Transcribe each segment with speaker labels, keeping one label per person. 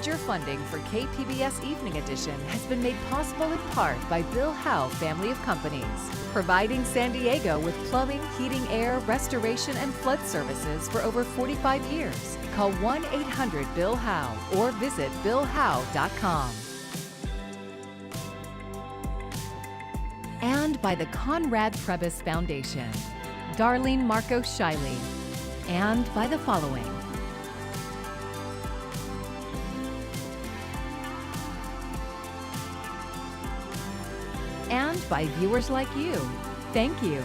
Speaker 1: Major funding for KPBS Evening Edition has been made possible in part by Bill Howe Family of Companies, providing San Diego with plumbing, heating, air, restoration, and flood services for over 45 years. Call 1-800-BILL-HOWE or visit billhowe.com. And by the Conrad Prebys Foundation, Darlene Marco Shiley, and by the following. And by viewers like you. Thank you.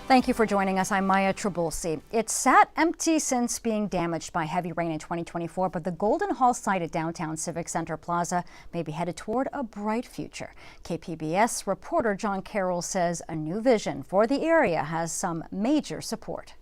Speaker 2: Thank you for joining us. I'm Maya Trabulsi. It's sat empty since being damaged by heavy rain in 2024, but the Golden Hall site at downtown Civic Center Plaza may be headed toward a bright future. KPBS reporter John Carroll says a new vision for the area has some major support.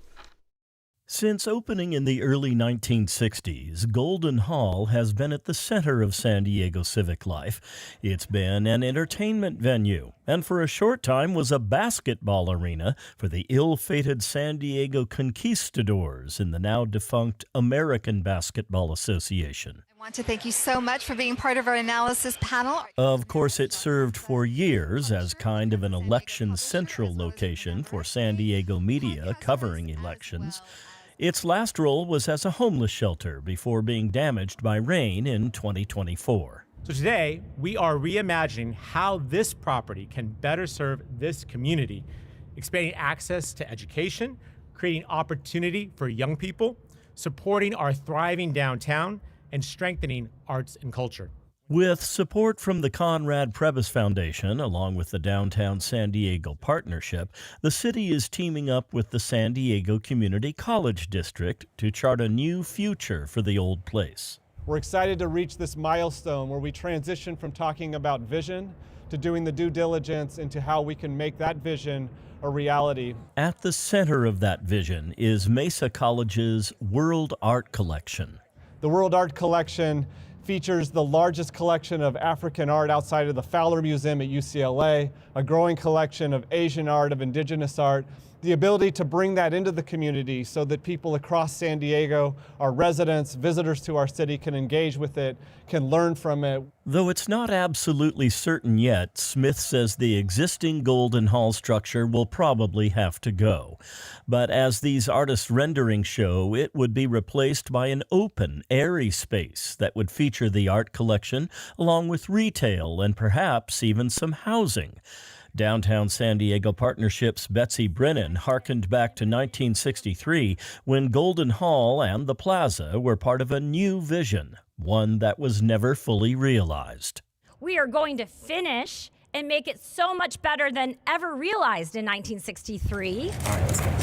Speaker 3: Since opening in the early 1960s, Golden Hall has been at the center of San Diego civic life. It's been an entertainment venue, and for a short time was a basketball arena for the ill-fated San Diego Conquistadors in the now-defunct American Basketball Association.
Speaker 4: I want to thank you so much for being part of our analysis panel.
Speaker 3: Of course, it served for years as kind of an election central location for San Diego media covering elections. Its last role was as a homeless shelter before being damaged by rain in 2024.
Speaker 5: So today, we are reimagining how this property can better serve this community, expanding access to education, creating opportunity for young people, supporting our thriving downtown, and strengthening arts and culture.
Speaker 3: With support from the Conrad Prebys Foundation, along with the Downtown San Diego Partnership, the city is teaming up with the San Diego Community College District to chart a new future for the old place.
Speaker 6: We're excited to reach this milestone where we transition from talking about vision to doing the due diligence into how we can make that vision a reality.
Speaker 3: At the center of that vision is Mesa College's World Art Collection.
Speaker 6: The World Art Collection features the largest collection of African art outside of the Fowler Museum at UCLA, a growing collection of Asian art, of indigenous art, the ability to bring that into the community so that people across San Diego, our residents, visitors to our city can engage with it, can learn from it.
Speaker 3: Though it's not absolutely certain yet, Smith says the existing Golden Hall structure will probably have to go. But as these artist renderings show, it would be replaced by an open, airy space that would feature the art collection along with retail and perhaps even some housing. Downtown San Diego Partnership's Betsy Brennan harkened back to 1963 when Golden Hall and the Plaza were part of a new vision, one that was never fully realized.
Speaker 7: We are going to finish and make it so much better than ever realized in 1963.
Speaker 3: All right, let's go.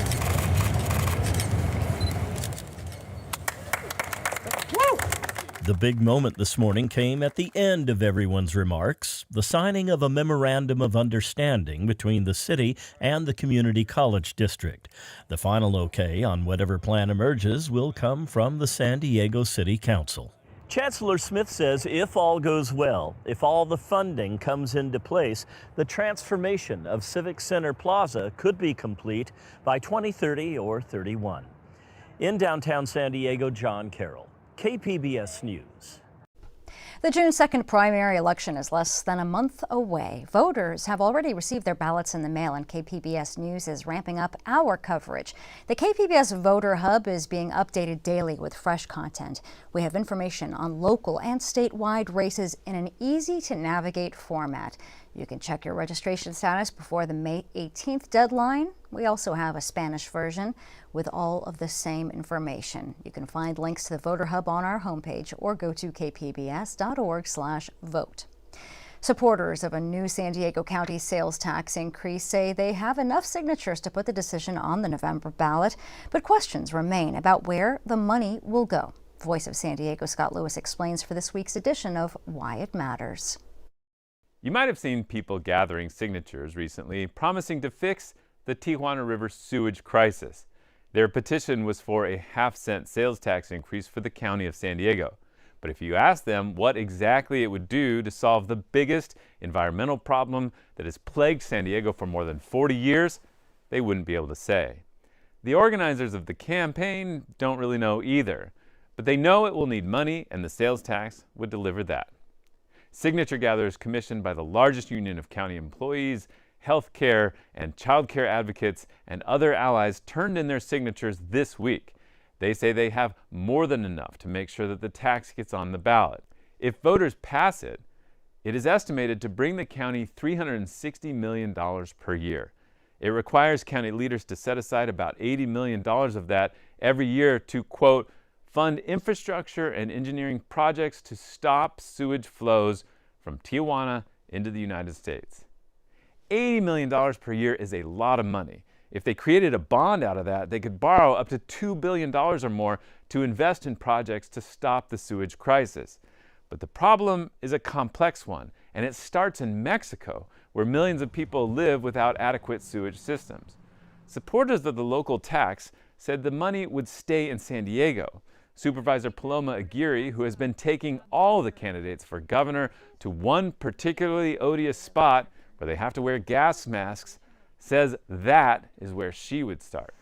Speaker 3: The big moment this morning came at the end of everyone's remarks, the signing of a memorandum of understanding between the city and the Community College District. The final okay on whatever plan emerges will come from the San Diego City Council. Chancellor Smith says if all goes well, if all the funding comes into place, the transformation of Civic Center Plaza could be complete by 2030 or 31. In downtown San Diego, John Carroll, KPBS News.
Speaker 2: The June 2nd primary election is less than a month away. Voters have already received their ballots in the mail, and KPBS News is ramping up our coverage. The KPBS Voter Hub is being updated daily with fresh content. We have information on local and statewide races in an easy-to-navigate format. You can check your registration status before the May 18th deadline. We also have a Spanish version with all of the same information. You can find links to the Voter Hub on our homepage or go to kpbs.org/vote. Supporters of a new San Diego County sales tax increase say they have enough signatures to put the decision on the November ballot, but questions remain about where the money will go. Voice of San Diego Scott Lewis explains for this week's edition of Why It Matters.
Speaker 8: You might have seen people gathering signatures recently promising to fix the Tijuana River sewage crisis. Their petition was for a half-cent sales tax increase for the county of San Diego. But if you ask them what exactly it would do to solve the biggest environmental problem that has plagued San Diego for more than 40 years, they wouldn't be able to say. The organizers of the campaign don't really know either, but they know it will need money, and the sales tax would deliver that. Signature gatherers commissioned by the largest union of county employees, healthcare, and childcare advocates, and other allies turned in their signatures this week. They say they have more than enough to make sure that the tax gets on the ballot. If voters pass it, it is estimated to bring the county $360 million per year. It requires county leaders to set aside about $80 million of that every year to, quote, fund infrastructure and engineering projects to stop sewage flows from Tijuana into the United States. $80 million per year is a lot of money. If they created a bond out of that, they could borrow up to $2 billion or more to invest in projects to stop the sewage crisis. But the problem is a complex one, and it starts in Mexico, where millions of people live without adequate sewage systems. Supporters of the local tax said the money would stay in San Diego. Supervisor Paloma Aguirre, who has been taking all the candidates for governor to one particularly odious spot where they have to wear gas masks, says that is where she would start.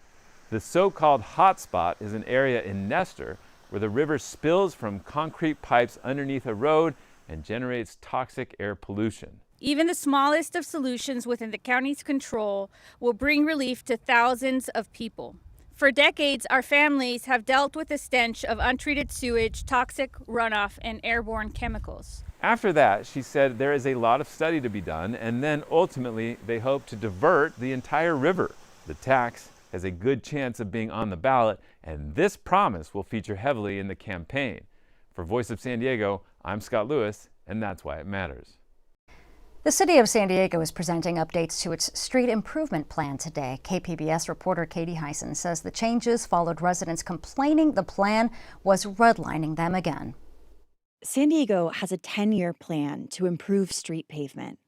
Speaker 8: The so-called hot spot is an area in Nestor where the river spills from concrete pipes underneath a road and generates toxic air pollution.
Speaker 9: Even the smallest of solutions within the county's control will bring relief to thousands of people. For decades, our families have dealt with the stench of untreated sewage, toxic runoff, and airborne chemicals.
Speaker 8: After that, she said there is a lot of study to be done, and then ultimately they hope to divert the entire river. The tax has a good chance of being on the ballot, and this promise will feature heavily in the campaign. For Voice of San Diego, I'm Scott Lewis, and that's why it matters.
Speaker 2: The City of San Diego is presenting updates to its street improvement plan today. KPBS reporter Katie Hyson says the changes followed residents complaining the plan was redlining them again.
Speaker 10: San Diego has a 10-year plan to improve street pavement.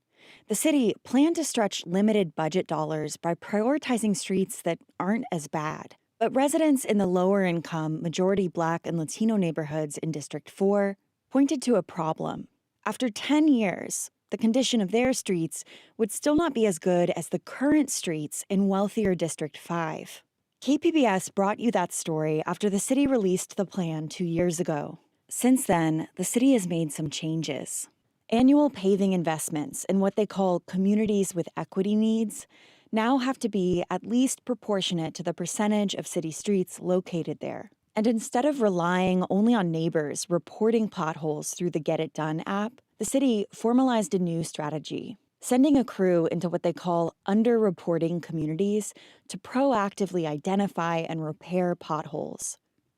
Speaker 10: The city planned to stretch limited budget dollars by prioritizing streets that aren't as bad. But residents in the lower-income, majority Black and Latino neighborhoods in District 4 pointed to a problem. After 10 years, the condition of their streets would still not be as good as the current streets in wealthier District 5. KPBS brought you that story after the city released the plan 2 years ago. Since then, the city has made some changes. Annual paving investments in what they call communities with equity needs now have to be at least proportionate to the percentage of city streets located there. And instead of relying only on neighbors reporting potholes through the Get It Done app, the city formalized a new strategy, sending a crew into what they call underreporting communities to proactively identify and repair potholes.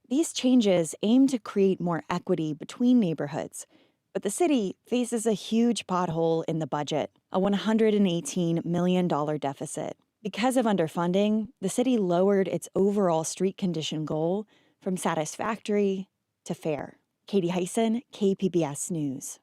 Speaker 10: These changes aim to create more equity between neighborhoods, but the city faces a huge pothole in the budget, a $118 million deficit. Because of underfunding, the city lowered its overall street condition goal from satisfactory to fair. Katie Hyson, KPBS News.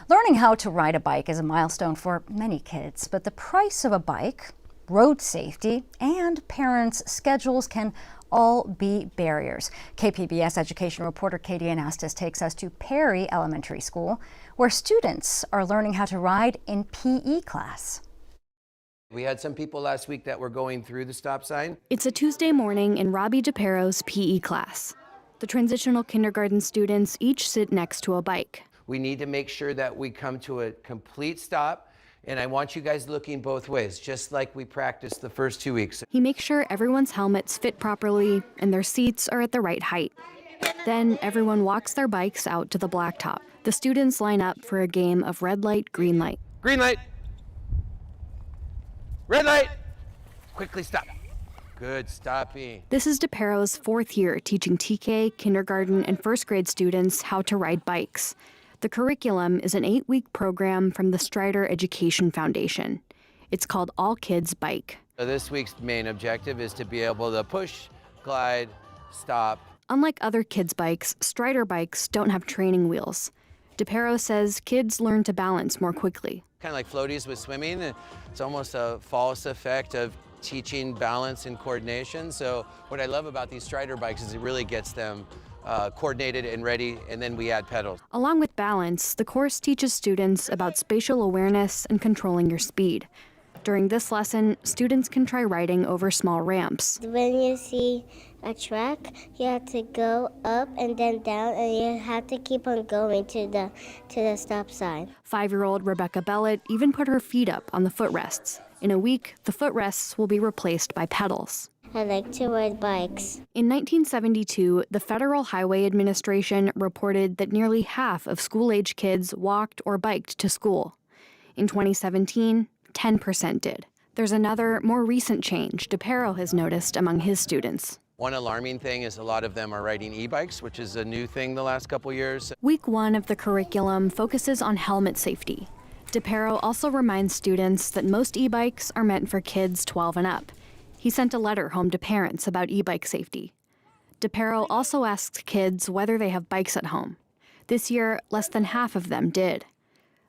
Speaker 2: Learning how to ride a bike is a milestone for many kids, but the price of a bike, road safety, and parents' schedules can all be barriers. KPBS education reporter Katie Anastas takes us to Perry Elementary School, where students are learning how to ride in PE class.
Speaker 11: We had some people last week that were going through the stop sign.
Speaker 12: It's a Tuesday morning in Robbie DePero's PE class. The transitional kindergarten students each sit next to a bike.
Speaker 11: We need to make sure that we come to a complete stop, and I want you guys looking both ways, just like we practiced the first 2 weeks.
Speaker 12: He makes sure everyone's helmets fit properly and their seats are at the right height. Then everyone walks their bikes out to the blacktop. The students line up for a game of red light, green light.
Speaker 11: Green light. Red light. Quickly stop. Good stopping.
Speaker 12: This is DePero's fourth year teaching TK, kindergarten, and first grade students how to ride bikes. The curriculum is an 8-week program from the Strider Education Foundation. It's called All Kids Bike.
Speaker 11: This week's main objective is to be able to push, glide, stop.
Speaker 12: Unlike other kids' bikes, Strider bikes don't have training wheels. DePero says kids learn to balance more quickly.
Speaker 11: Kind of like floaties with swimming. It's almost a false effect of teaching balance and coordination. So what I love about these Strider bikes is it really gets them coordinated and ready, and then we add pedals.
Speaker 12: Along with balance, the course teaches students about spatial awareness and controlling your speed. During this lesson, students can try riding over small ramps.
Speaker 13: When you see a track, you have to go up and then down, and you have to keep on going to the stop sign.
Speaker 12: 5-year-old Rebecca Bellett even put her feet up on the footrests. In a week, the footrests will be replaced by pedals.
Speaker 13: I like to ride bikes.
Speaker 12: In 1972, the Federal Highway Administration reported that nearly half of school-age kids walked or biked to school. In 2017, 10% did. There's another, more recent change DePero has noticed among his students.
Speaker 11: One alarming thing is a lot of them are riding e-bikes, which is a new thing the last couple years.
Speaker 12: Week 1 of the curriculum focuses on helmet safety. DePero also reminds students that most e-bikes are meant for kids 12 and up. He sent a letter home to parents about e-bike safety. DePero also asks kids whether they have bikes at home. This year, less than half of them did.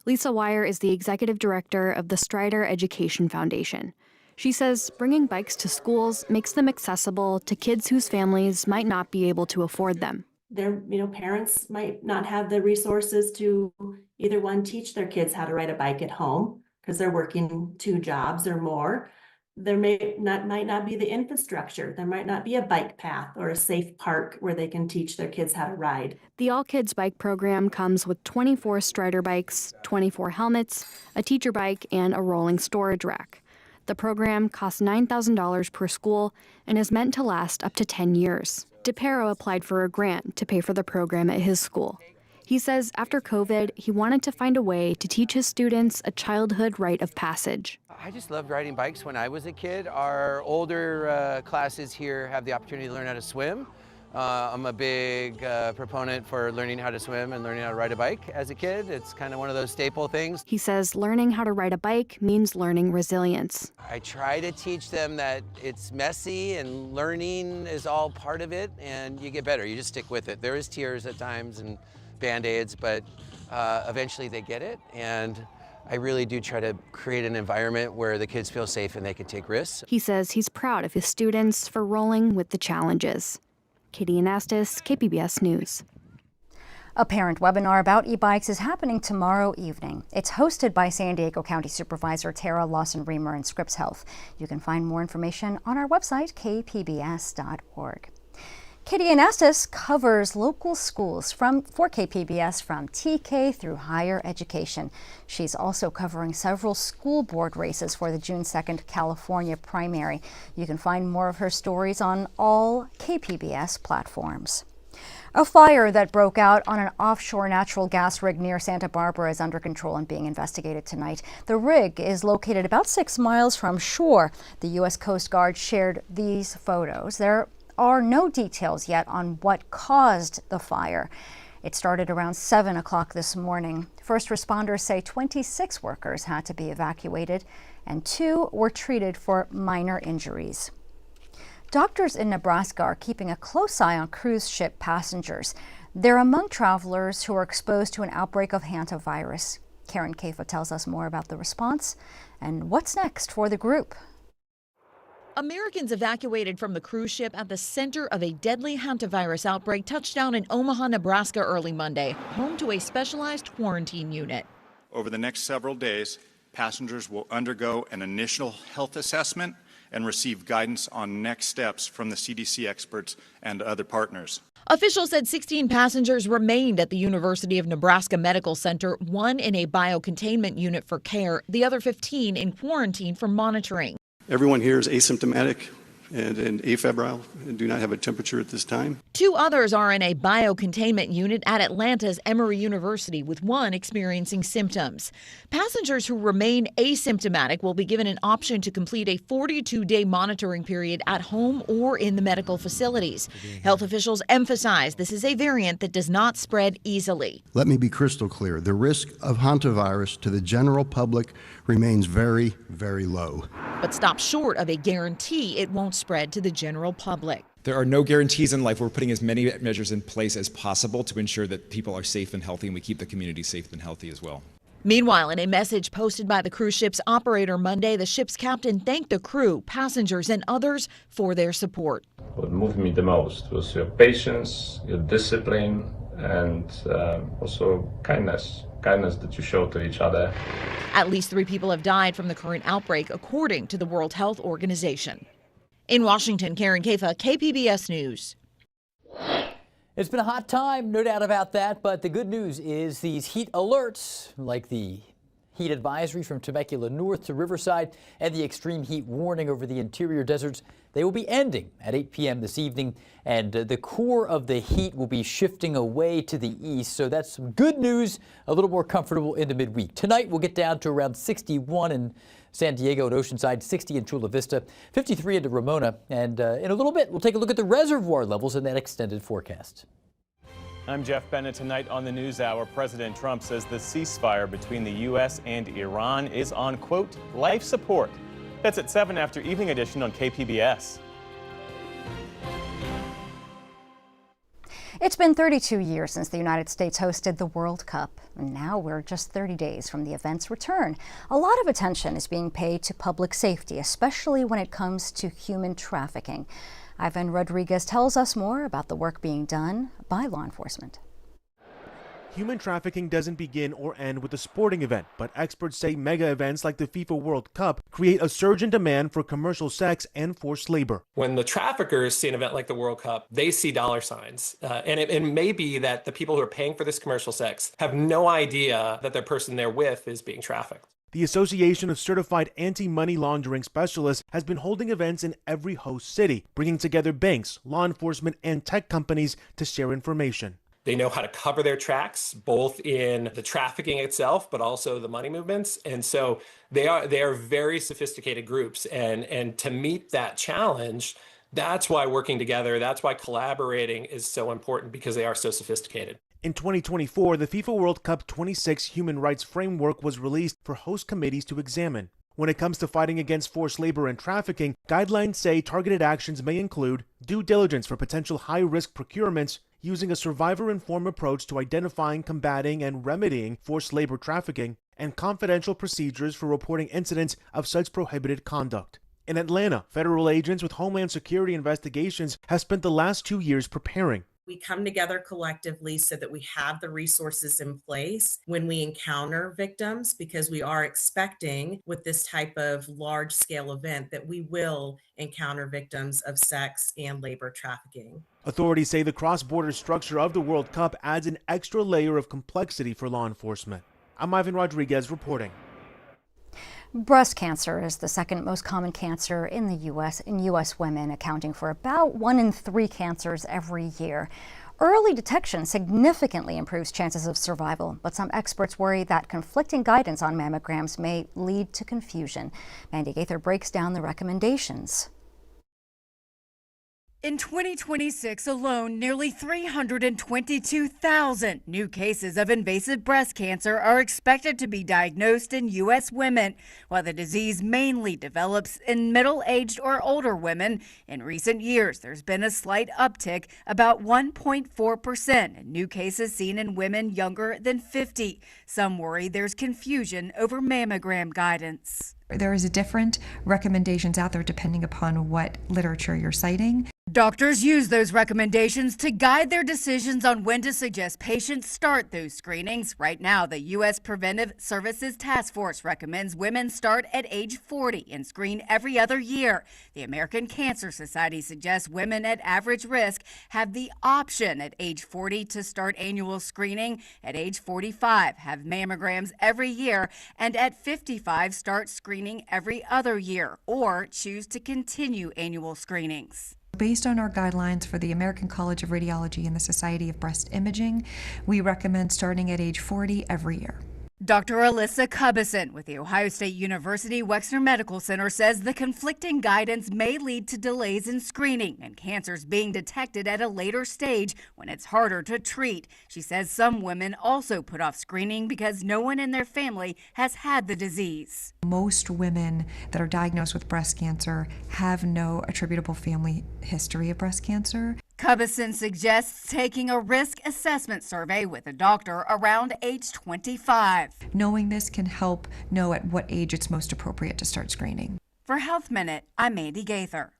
Speaker 12: Lisa Wire is the executive director of the Strider Education Foundation. She says bringing bikes to schools makes them accessible to kids whose families might not be able to afford them.
Speaker 14: Their parents might not have the resources to either one, teach their kids how to ride a bike at home because they're working 2 jobs or more. There might not be the infrastructure. There might not be a bike path or a safe park where they can teach their kids how to ride.
Speaker 12: The All Kids Bike program comes with 24 Strider bikes, 24 helmets, a teacher bike, and a rolling storage rack. The program costs $9,000 per school and is meant to last up to 10 years. DePero applied for a grant to pay for the program at his school. He says after COVID, he wanted to find a way to teach his students a childhood rite of passage.
Speaker 11: I just loved riding bikes when I was a kid. Our older classes here have the opportunity to learn how to swim. I'm a big proponent for learning how to swim and learning how to ride a bike as a kid. It's kind of one of those staple things.
Speaker 12: He says learning how to ride a bike means learning resilience.
Speaker 11: I try to teach them that it's messy and learning is all part of it, and you get better. You just stick with it. There is tears at times and Band-Aids, but eventually they get it. And I really do try to create an environment where the kids feel safe and they can take risks.
Speaker 12: He says he's proud of his students for rolling with the challenges. Katie Anastas, KPBS News.
Speaker 2: A parent webinar about e-bikes is happening tomorrow evening. It's hosted by San Diego County Supervisor Tara Lawson-Remer and Scripps Health. You can find more information on our website, kpbs.org. Katie Anastas covers local schools for KPBS from TK through higher education. She's also covering several school board races for the June 2nd California primary. You can find more of her stories on all KPBS platforms. A fire that broke out on an offshore natural gas rig near Santa Barbara is under control and being investigated tonight. The rig is located about 6 miles from shore. The U.S. Coast Guard shared these photos. There are no details yet on what caused the fire. It started around 7 o'clock this morning. First responders say 26 workers had to be evacuated and 2 were treated for minor injuries. Doctors in Nebraska are keeping a close eye on cruise ship passengers. They're among travelers who are exposed to an outbreak of hantavirus. Karen Kafa tells us more about the response and what's next for the group.
Speaker 15: Americans evacuated from the cruise ship at the center of a deadly hantavirus outbreak touched down in Omaha, Nebraska early Monday, home to a specialized quarantine unit.
Speaker 16: Over the next several days, passengers will undergo an initial health assessment and receive guidance on next steps from the CDC experts and other partners.
Speaker 15: Officials said 16 passengers remained at the University of Nebraska Medical Center, 1 in a biocontainment unit for care, the other 15 in quarantine for monitoring.
Speaker 17: Everyone here is asymptomatic and afebrile and do not have a temperature at this time.
Speaker 15: 2 others are in a biocontainment unit at Atlanta's Emory University, with 1 experiencing symptoms. Passengers who remain asymptomatic will be given an option to complete a 42-day monitoring period at home or in the medical facilities. Health officials emphasize this is a variant that does not spread easily.
Speaker 18: Let me be crystal clear. The risk of hantavirus to the general public remains very, very low.
Speaker 15: But stops short of a guarantee it won't spread to the general public.
Speaker 19: There are no guarantees in life. We're putting as many measures in place as possible to ensure that people are safe and healthy, and we keep the community safe and healthy as well.
Speaker 15: Meanwhile, in a message posted by the cruise ship's operator Monday, the ship's captain thanked the crew, passengers, and others for their support.
Speaker 20: What moved me the most was your patience, your discipline, and also kindness kindness that you show to each other.
Speaker 15: At least 3 people have died from the current outbreak, according to the World Health Organization. In Washington, Karen Kafa, KPBS News.
Speaker 21: It's been a hot time, no doubt about that, but the good news is these heat alerts, like the heat advisory from Temecula north to Riverside and the extreme heat warning over the interior deserts, they will be ending at 8 p.m. this evening, and the core of the heat will be shifting away to the east, so that's some good news, a little more comfortable in the midweek. Tonight we'll get down to around 61 in San Diego and Oceanside, 60 in Chula Vista, 53 into Ramona, and in a little bit we'll take a look at the reservoir levels in that extended forecast.
Speaker 22: I'm Jeff Bennett. Tonight on the NewsHour, President Trump says the ceasefire between the U.S. and Iran is on, quote, life support. That's at 7 after Evening Edition on KPBS.
Speaker 2: It's been 32 years since the United States hosted the World Cup, and now we're just 30 days from the event's return. A lot of attention is being paid to public safety, especially when it comes to human trafficking. Ivan Rodriguez tells us more about the work being done by law enforcement.
Speaker 23: Human trafficking doesn't begin or end with a sporting event, but experts say mega events like the FIFA World Cup create a surge in demand for commercial sex and forced labor.
Speaker 24: When the traffickers see an event like the World Cup, they see dollar signs. And it may be that the people who are paying for this commercial sex have no idea that the person they're with is being trafficked.
Speaker 23: The Association of Certified Anti-Money Laundering Specialists has been holding events in every host city, bringing together banks, law enforcement, and tech companies to share information.
Speaker 24: They know how to cover their tracks, both in the trafficking itself, but also the money movements. And so they are very sophisticated groups. And to meet that challenge, that's why working together, that's why collaborating is so important, because they are so sophisticated.
Speaker 23: In 2024, the FIFA World Cup 26 Human Rights Framework was released for host committees to examine. When it comes to fighting against forced labor and trafficking, guidelines say targeted actions may include due diligence for potential high-risk procurements, using a survivor-informed approach to identifying, combating, and remedying forced labor trafficking, and confidential procedures for reporting incidents of such prohibited conduct. In Atlanta, federal agents with Homeland Security investigations have spent the last 2 years preparing.
Speaker 25: We come together collectively so that we have the resources in place when we encounter victims, because we are expecting with this type of large scale event that we will encounter victims of sex and labor trafficking.
Speaker 23: Authorities say the cross-border structure of the World Cup adds an extra layer of complexity for law enforcement. I'm Ivan Rodriguez reporting.
Speaker 2: Breast cancer is the second most common cancer in the U.S. women, accounting for about 1 in 3 cancers every year. Early detection significantly improves chances of survival, but some experts worry that conflicting guidance on mammograms may lead to confusion. Mandy Gaither breaks down the recommendations.
Speaker 26: In 2026 alone, nearly 322,000 new cases of invasive breast cancer are expected to be diagnosed in U.S. women. While the disease mainly develops in middle-aged or older women, in recent years there's been a slight uptick, about 1.4% in new cases seen in women younger than 50. Some worry there's confusion over mammogram guidance.
Speaker 27: There is different recommendations out there depending upon what literature you're citing.
Speaker 26: Doctors use those recommendations to guide their decisions on when to suggest patients start those screenings. Right now, the U.S. Preventive Services Task Force recommends women start at age 40 and screen every other year. The American Cancer Society suggests women at average risk have the option at age 40 to start annual screening, at age 45 have mammograms every year, and at 55 start screening every other year, or choose to continue annual screenings.
Speaker 27: Based on our guidelines for the American College of Radiology and the Society of Breast Imaging, we recommend starting at age 40 every year.
Speaker 26: Dr. Alyssa Cubison with the Ohio State University Wexner Medical Center says the conflicting guidance may lead to delays in screening and cancers being detected at a later stage when it's harder to treat. She says some women also put off screening because no one in their family has had the disease.
Speaker 27: Most women that are diagnosed with breast cancer have no attributable family history of breast cancer.
Speaker 26: Cubison suggests taking a risk assessment survey with a doctor around age 25.
Speaker 27: Knowing this can help know at what age it's most appropriate to start screening.
Speaker 26: For Health Minute, I'm Mandy Gaither.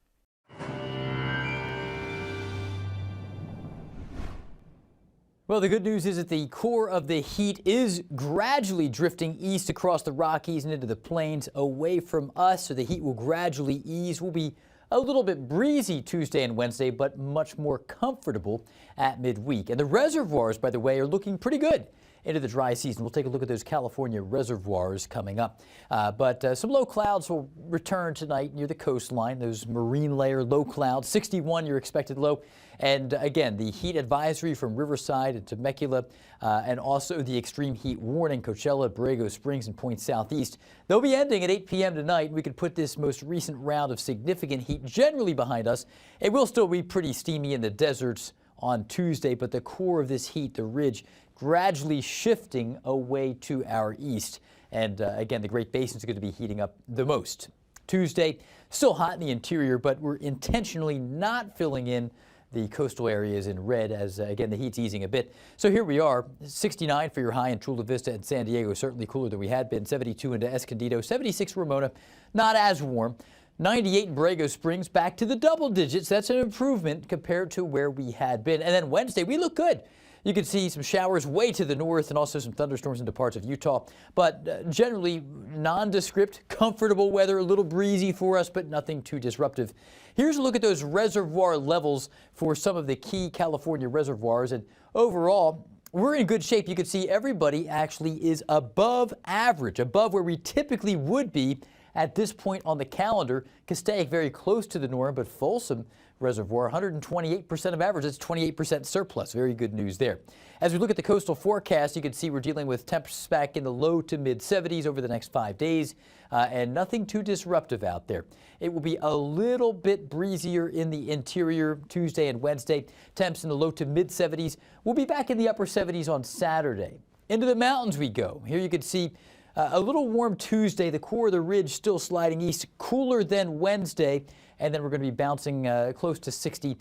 Speaker 21: Well, the good news is that the core of the heat is gradually drifting east across the Rockies and into the plains away from us, so the heat will gradually ease. We'll be a little bit breezy Tuesday and Wednesday, but much more comfortable at midweek. And the reservoirs, by the way, are looking pretty good into the dry season. We'll take a look at those California reservoirs coming up. But some low clouds will return tonight near the coastline, those marine layer low clouds, 61 your expected low. And again, the heat advisory from Riverside and Temecula, and also the extreme heat warning, Coachella, Borrego Springs, and Point Southeast. They'll be ending at 8 p.m. tonight. We could put this most recent round of significant heat generally behind us. It will still be pretty steamy in the deserts on Tuesday, but the core of this heat, the ridge, gradually shifting away to our east. And again, the Great Basin is going to be heating up the most. Tuesday, still hot in the interior, but we're intentionally not filling in the coastal areas in red as, again, the heat's easing a bit. So here we are, 69 for your high in Chula Vista and San Diego, certainly cooler than we had been, 72 into Escondido, 76 Ramona, not as warm. 98 in Borrego Springs, back to the double digits. That's an improvement compared to where we had been. And then Wednesday, we look good. You can see some showers way to the north and also some thunderstorms into parts of Utah. But generally nondescript, comfortable weather, a little breezy for us, but nothing too disruptive. Here's a look at those reservoir levels for some of the key California reservoirs. And overall, we're in good shape. You can see everybody actually is above average, above where we typically would be at this point on the calendar. Castaic very close to the norm, but Folsom Reservoir, 128% of average. That's 28% surplus. Very good news there. As we look at the coastal forecast, you can see we're dealing with temps back in the low to mid 70s over the next 5 days, and nothing too disruptive out there. It will be a little bit breezier in the interior Tuesday and Wednesday. Temps in the low to mid 70s. We'll be back in the upper 70s on Saturday. Into the mountains we go. Here you can see a little warm Tuesday. The core of the ridge still sliding east, cooler than Wednesday. And then we're going to be bouncing close to 60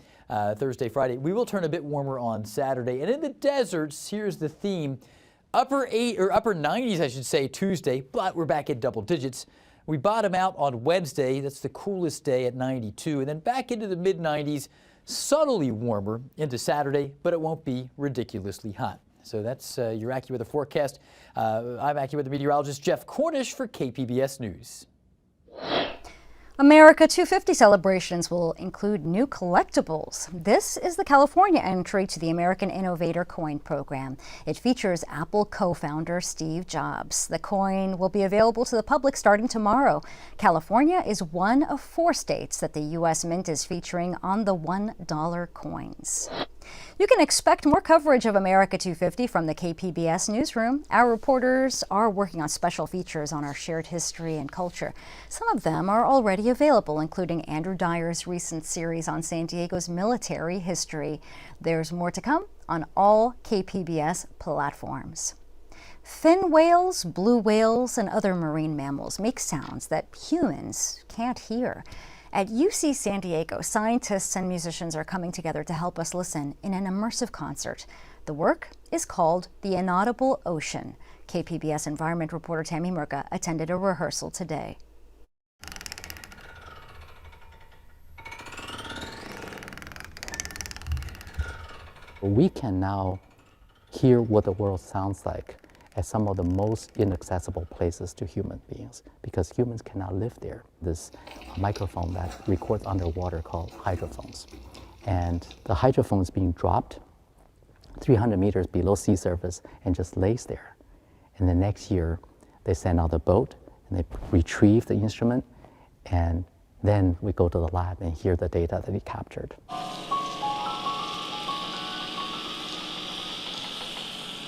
Speaker 21: Thursday, Friday. We will turn a bit warmer on Saturday. And in the deserts, here's the theme. Upper 90s, I should say, Tuesday, but we're back at double digits. We bottom out on Wednesday. That's the coolest day at 92. And then back into the mid 90s, subtly warmer into Saturday, but it won't be ridiculously hot. So that's your AccuWeather forecast. I'm AccuWeather meteorologist Jeff Cornish for KPBS News.
Speaker 2: America 250 celebrations will include new collectibles. This is the California entry to the American Innovator Coin Program. It features Apple co-founder Steve Jobs. The coin will be available to the public starting tomorrow. California is one of 4 states that the U.S. Mint is featuring on the $1 coins. You can expect more coverage of America 250 from the KPBS newsroom. Our reporters are working on special features on our shared history and culture. Some of them are already available, including Andrew Dyer's recent series on San Diego's military history. There's more to come on all KPBS platforms. Fin whales, blue whales, and other marine mammals make sounds that humans can't hear. At UC San Diego, scientists and musicians are coming together to help us listen in an immersive concert. The work is called The Inaudible Ocean. KPBS environment reporter Tammy Murga attended a rehearsal today.
Speaker 1: We can now hear what the world sounds like at some of the most inaccessible places to human beings, because humans cannot live there. This microphone that records underwater called hydrophones. And the hydrophone is being dropped 300 meters below sea surface and just lays there. And the next year, they send out the boat and they retrieve the instrument, and then we go to the lab and hear the data that we captured.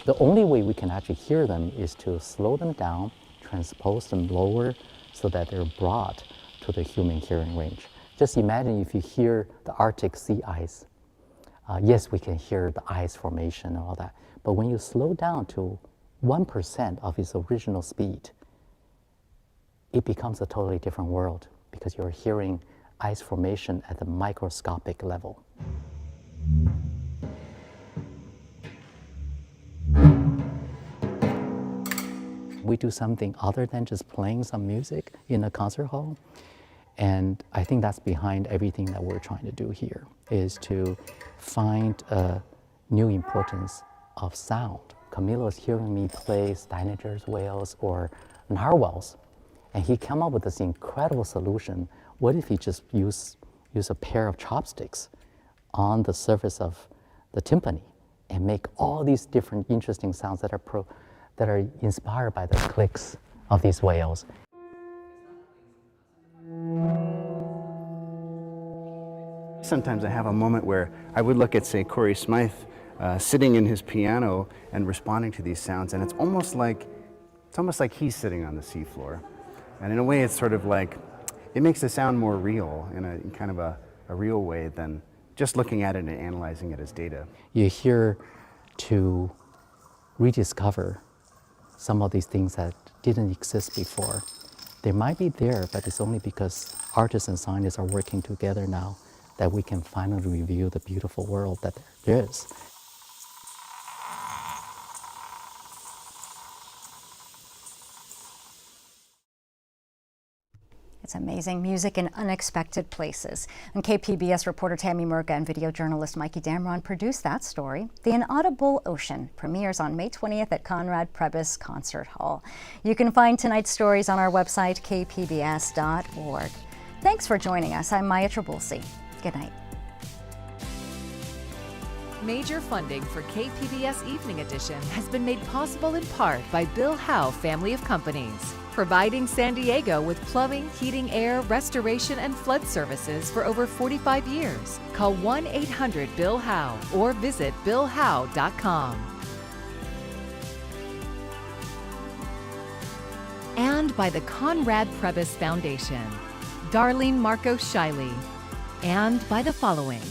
Speaker 1: The only way we can actually hear them is to slow them down, transpose them lower so that they're brought to the human hearing range. Just imagine if you hear the Arctic sea ice. Yes, we can hear the ice formation and all that, but when you slow down to 1% of its original speed, it becomes a totally different world because you're hearing ice formation at the microscopic level. We do something other than just playing some music in a concert hall. And I think that's behind everything that we're trying to do here, is to find a new importance of sound. Camilo is hearing me play Steiner's whales or narwhals, and he came up with this incredible solution. What if he just use a pair of chopsticks on the surface of the timpani and make all these different interesting sounds that are inspired by the clicks of these whales.
Speaker 3: Sometimes I have a moment where I would look at, say, Corey Smythe sitting in his piano and responding to these sounds, and it's almost like he's sitting on the seafloor. And in a way, it's sort of like, it makes the sound more real in kind of a real way than just looking at it and analyzing it as data.
Speaker 1: You're here to rediscover some of these things that didn't exist before. They might be there, but it's only because artists and scientists are working together now that we can finally reveal the beautiful world that there is.
Speaker 2: It's amazing music in unexpected places. And KPBS reporter Tammy Murga and video journalist Mikey Damron produced that story. The Inaudible Ocean premieres on May 20th at Conrad Prebys Concert Hall. You can find tonight's stories on our website, kpbs.org. Thanks for joining us. I'm Maya Trabulsi. Good night.
Speaker 4: Major funding for KPBS Evening Edition has been made possible in part by Bill Howe Family of Companies, providing San Diego with plumbing, heating, air, restoration, and flood services for over 45 years. Call 1-800-BILL-HOWE or visit BillHowe.com. And by the Conrad Prebys Foundation, Darlene Marcos Shiley, and by the following: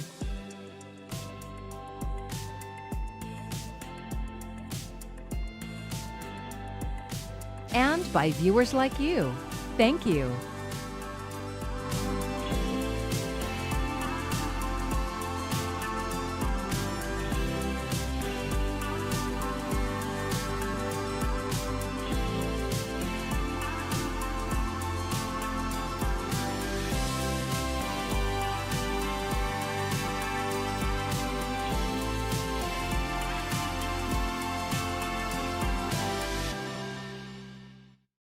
Speaker 4: and by viewers like you. Thank you.